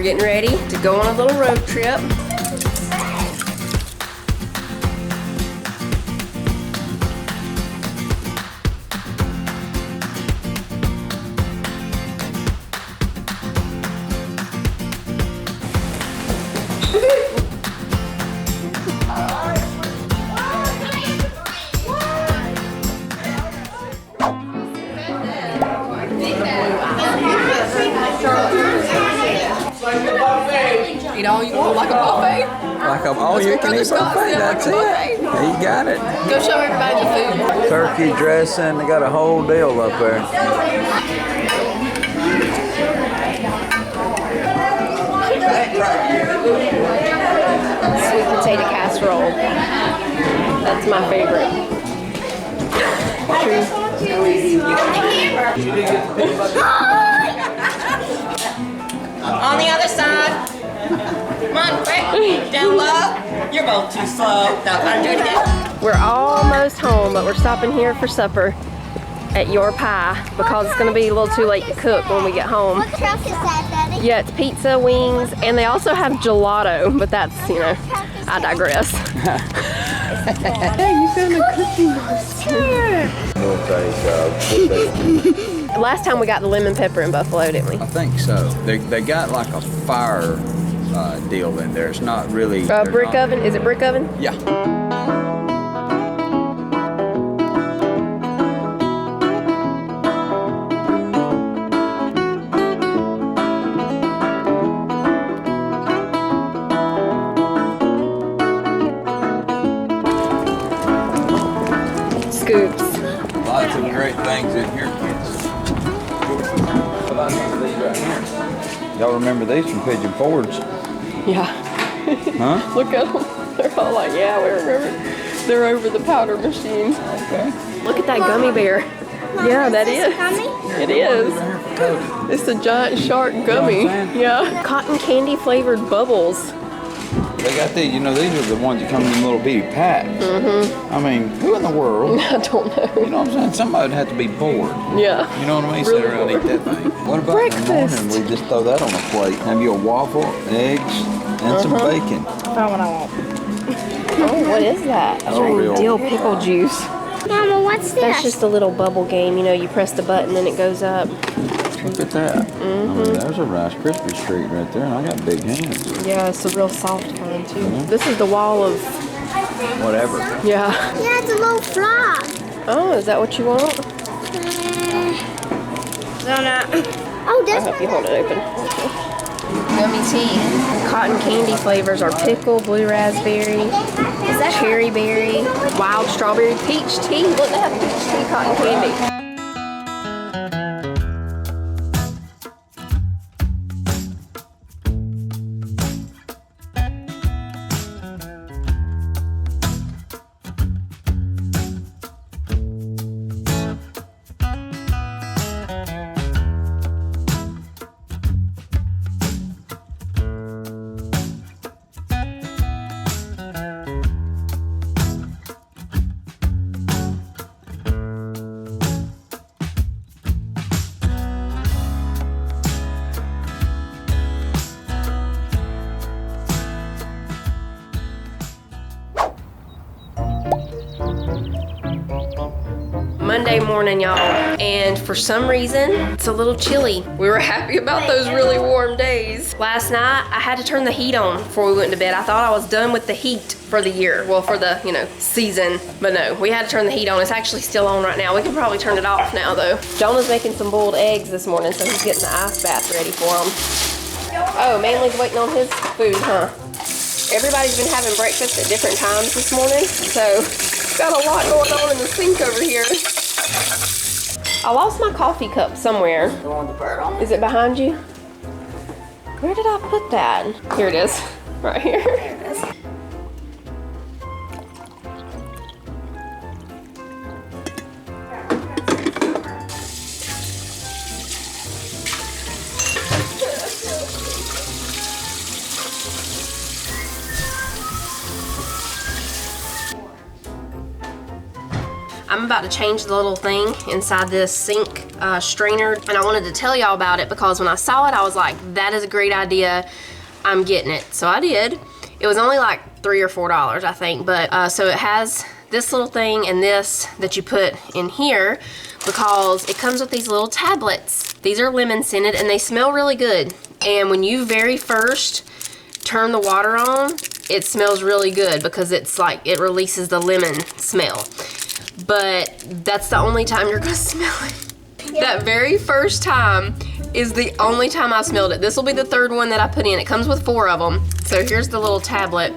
we're getting ready to go on a little road trip. Eat all you want, like a buffet. Like a all-you-can-eat buffet, that's it. You got it. Go show everybody the food. Turkey dressing, they got a whole deal up there. Sweet potato casserole. That's my favorite. On the other side. Come on, quick. Down low. You're both too slow. Now, I'm doing it again. We're almost home, but we're stopping here for supper at Your Pie because it's going to be a little too late to cook when we get home. What truck is that, Daddy? Yeah, it's pizza, wings, and they also have gelato, but that's, you know, I digress. Hey, you found a cookie monster. Last time we got the lemon pepper in Buffalo, didn't we? I think so. They got like a fire deal in there. It's not really... Brick oven? Is it brick oven? Yeah. Scoops. Lots of great things in here, kids. How about some of these right here? Y'all remember these from Pigeon Forge? Yeah. Huh? Look at them. They're all like, yeah, we remember. They're over the powder machine. Okay. Look at that gummy bear. Yeah, that is. It is. It's a giant shark gummy. Yeah. Cotton candy flavored bubbles. They got these, you know, these are the ones that come in little bitty packs. Mm-hmm. I mean, who in the world? I don't know. You know what I'm saying? Somebody would have to be bored. Yeah. You know what I mean? Really Sit around and eat that thing. What about Breakfast. in the morning? We just throw that on a plate. Have you a waffle, eggs, and some bacon. Found what I want. Oh, what is that? That's a real- dill pickle juice. Mama, what's this? That's just a little bubble game. You know, you press the button and it goes up. Look at that. I mean, there's a Rice Krispies treat right there, and I got big hands. Yeah, it's a real soft kind too. This is the wall of... Whatever. Yeah. Yeah, it's a little frog. Oh, is that what you want? Oh, I'll this help you hold it open. Gummy tea. Cotton candy flavors are pickle, blue raspberry, cherry berry, wild strawberry, peach tea. Look, they have peach tea cotton candy. Monday morning, y'all, and for some reason, it's a little chilly. We were happy about those really warm days. Last night, I had to turn the heat on before we went to bed. I thought I was done with the heat for the year, well, for the, you know, season, but no, we had to turn the heat on. It's actually still on right now. We can probably turn it off now, though. Jonah's making some boiled eggs this morning, so he's getting the ice bath ready for him. Oh, Manly's waiting on his food, huh? Everybody's been having breakfast at different times this morning, so got a lot going on in the sink over here. I lost my coffee cup somewhere. Is it behind you? Where did I put that? Here it is. Right here. There it is. I'm about to change the little thing inside this sink strainer, and I wanted to tell y'all about it because when I saw it, I was like, that is a great idea. I'm getting it. So I did. It was only like $3 or $4, I think, but so it has this little thing and this that you put in here because it comes with these little tablets. These are lemon scented and they smell really good. And when you very first turn the water on, it smells really good because it's like it releases the lemon smell. But that's the only time you're gonna smell it. That very first time is the only time I've smelled it. This will be the third one that I put in. It comes with 4 of them. So here's the little tablet.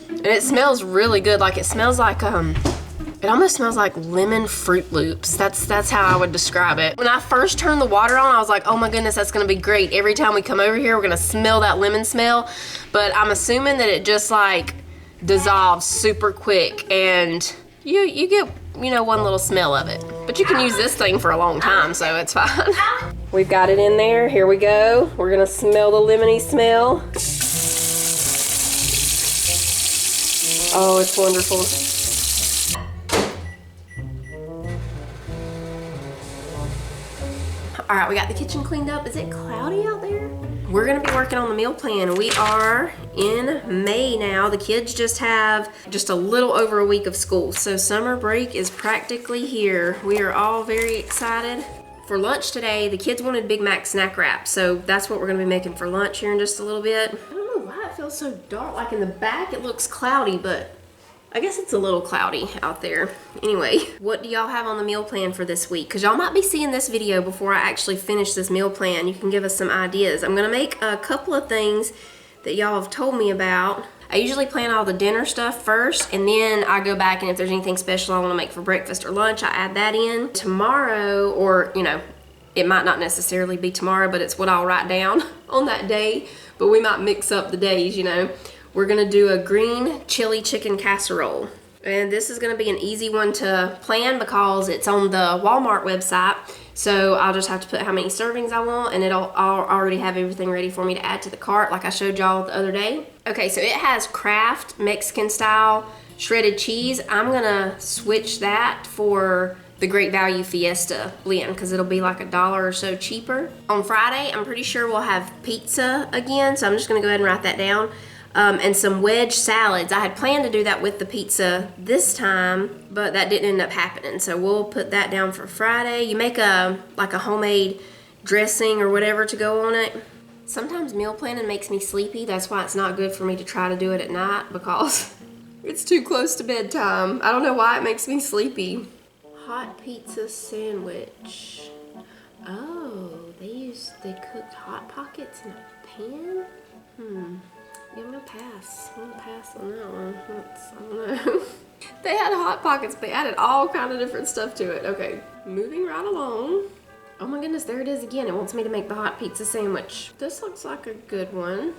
And it smells really good. Like it smells like, it almost smells like lemon Fruit Loops. That's how I would describe it. When I first turned the water on, I was like, oh my goodness, that's gonna be great. Every time we come over here, we're gonna smell that lemon smell. But I'm assuming that it just like dissolves super quick and you get, you know, one little smell of it. But you can use this thing for a long time, so it's fine. We've got it in there. Here we go. We're gonna smell the lemony smell. Oh, it's wonderful. All right, we got the kitchen cleaned up. Is it cloudy out there? We're gonna be working on the meal plan. We are in May now. The kids just have just a little over a week of school. So summer break is practically here. We are all very excited. For lunch today, the kids wanted Big Mac snack wraps. So that's what we're gonna be making for lunch here in just a little bit. I don't know why it feels so dark. Like in the back, it looks cloudy, but I guess it's a little cloudy out there. Anyway, what do y'all have on the meal plan for this week? Because y'all might be seeing this video before I actually finish this meal plan. You can give us some ideas. I'm gonna make a couple of things that y'all have told me about. I usually plan all the dinner stuff first, and then I go back, and if there's anything special I wanna make for breakfast or lunch, I add that in. Tomorrow, or you know, it might not necessarily be tomorrow, but it's what I'll write down on that day, but we might mix up the days, you know. We're gonna do a green chili chicken casserole. And this is gonna be an easy one to plan because it's on the Walmart website. So I'll just have to put how many servings I want, and I'll already have everything ready for me to add to the cart like I showed y'all the other day. Okay, so it has Kraft Mexican style shredded cheese. I'm gonna switch that for the Great Value Fiesta blend because it'll be like $1 or so cheaper. On Friday, I'm pretty sure we'll have pizza again, so I'm just gonna go ahead and write that down. And some wedge salads. I had planned to do that with the pizza this time, but that didn't end up happening. So we'll put that down for Friday. You make like a homemade dressing or whatever to go on it. Sometimes meal planning makes me sleepy. That's why it's not good for me to try to do it at night because it's too close to bedtime. I don't know why it makes me sleepy. Hot pizza sandwich. Oh, they cooked Hot Pockets in a pan? Yeah, I'm gonna pass. I'm gonna pass on that one. I don't know. They had Hot Pockets, but they added all kind of different stuff to it. Okay, moving right along. Oh my goodness, there it is again. It wants me to make the hot pizza sandwich. This looks like a good one.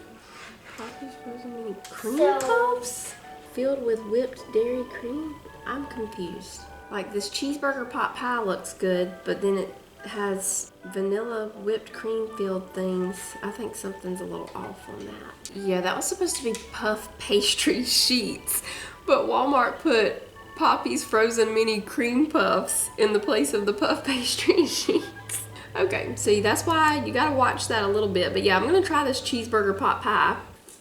Poppy's frozen mini cream puffs filled with whipped dairy cream. I'm confused. Like this cheeseburger pot pie looks good, but then it has vanilla whipped cream filled things. I think something's a little off on that. Yeah, that was supposed to be puff pastry sheets, but Walmart put Poppy's frozen mini cream puffs in the place of the puff pastry sheets. Okay, see, that's why you gotta watch that a little bit. But yeah, I'm gonna try this cheeseburger pot pie.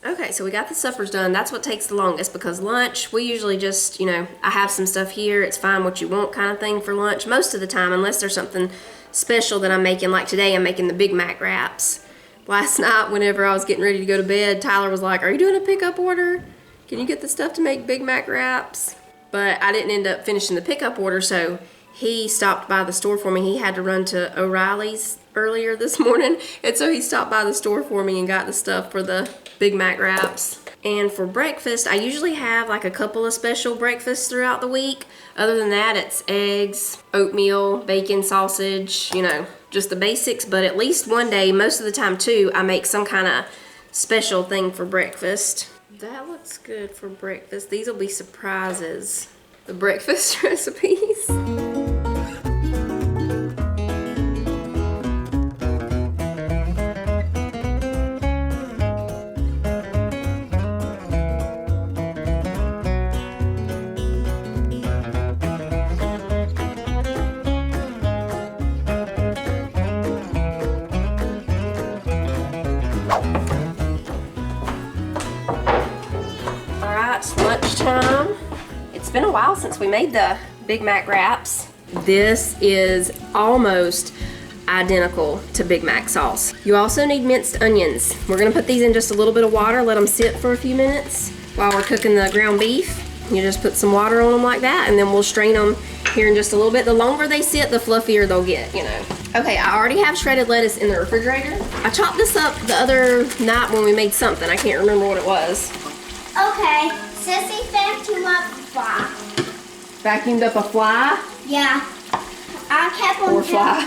Okay, so we got the suppers done. That's what takes the longest because lunch, we usually just, you know, I have some stuff here. It's fine what you want kind of thing for lunch most of the time, unless there's something special that I'm making. Like today, I'm making the Big Mac wraps. Last night, whenever I was getting ready to go to bed, Tyler was like, are you doing a pickup order? Can you get the stuff to make Big Mac wraps? But I didn't end up finishing the pickup order, so he stopped by the store for me. He had to run to O'Reilly's earlier this morning, and so he stopped by the store for me and got the stuff for the Big Mac wraps. And for breakfast, I usually have like a couple of special breakfasts throughout the week. Other than that, it's eggs, oatmeal, bacon, sausage, you know, just the basics. But at least one day, most of the time too, I make some kind of special thing for breakfast. That looks good for breakfast. These will be surprises, the breakfast recipes. It's lunchtime. It's been a while since we made the Big Mac wraps. This is almost identical to Big Mac sauce. You also need minced onions. We're gonna put these in just a little bit of water, let them sit for a few minutes while we're cooking the ground beef. You just put some water on them like that, and then we'll strain them here in just a little bit. The longer they sit, the fluffier they'll get, you know. Okay, I already have shredded lettuce in the refrigerator. I chopped this up the other night when we made something. I can't remember what it was. Okay, Sissy vacuumed up the fly. Vacuumed up a fly? Yeah. I kept on Or fly?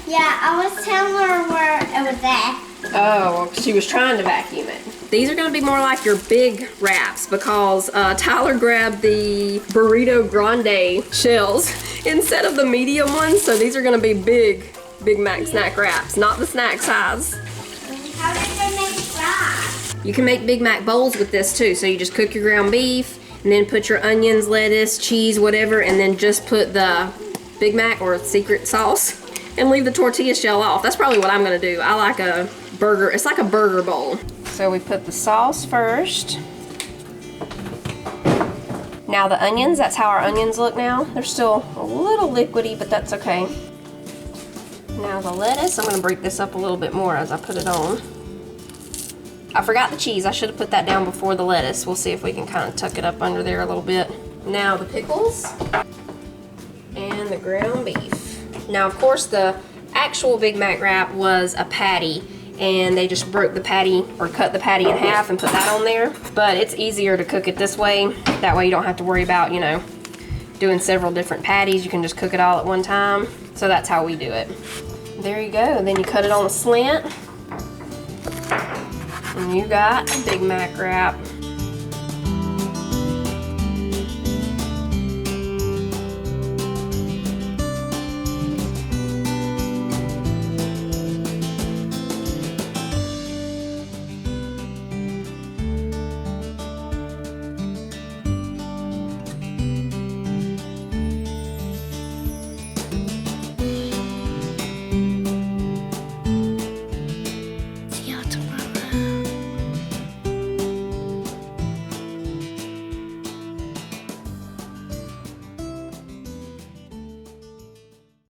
Yeah, I was telling her where it was at. Oh, well, she was trying to vacuum it. These are gonna be more like your big wraps because Tyler grabbed the Burrito Grande shells instead of the medium ones. So these are gonna be big Big Mac snack wraps, not the snack size. How did they make fries? You can make Big Mac bowls with this too. So you just cook your ground beef and then put your onions, lettuce, cheese, whatever, and then just put the Big Mac or secret sauce and leave the tortilla shell off. That's probably what I'm gonna do. I like a burger, it's like a burger bowl. So we put the sauce first. Now the onions, that's how our onions look now. They're still a little liquidy, but that's okay. Now the lettuce, I'm gonna break this up a little bit more as I put it on. I forgot the cheese, I should have put that down before the lettuce. We'll see if we can kind of tuck it up under there a little bit. Now the pickles and the ground beef. Now of course the actual Big Mac wrap was a patty, and they just broke the patty or cut the patty in half and put that on there. But it's easier to cook it this way. That way you don't have to worry about, you know, doing several different patties. You can just cook it all at one time. So that's how we do it. There you go. And then you cut it on a slant. And you got a Big Mac wrap.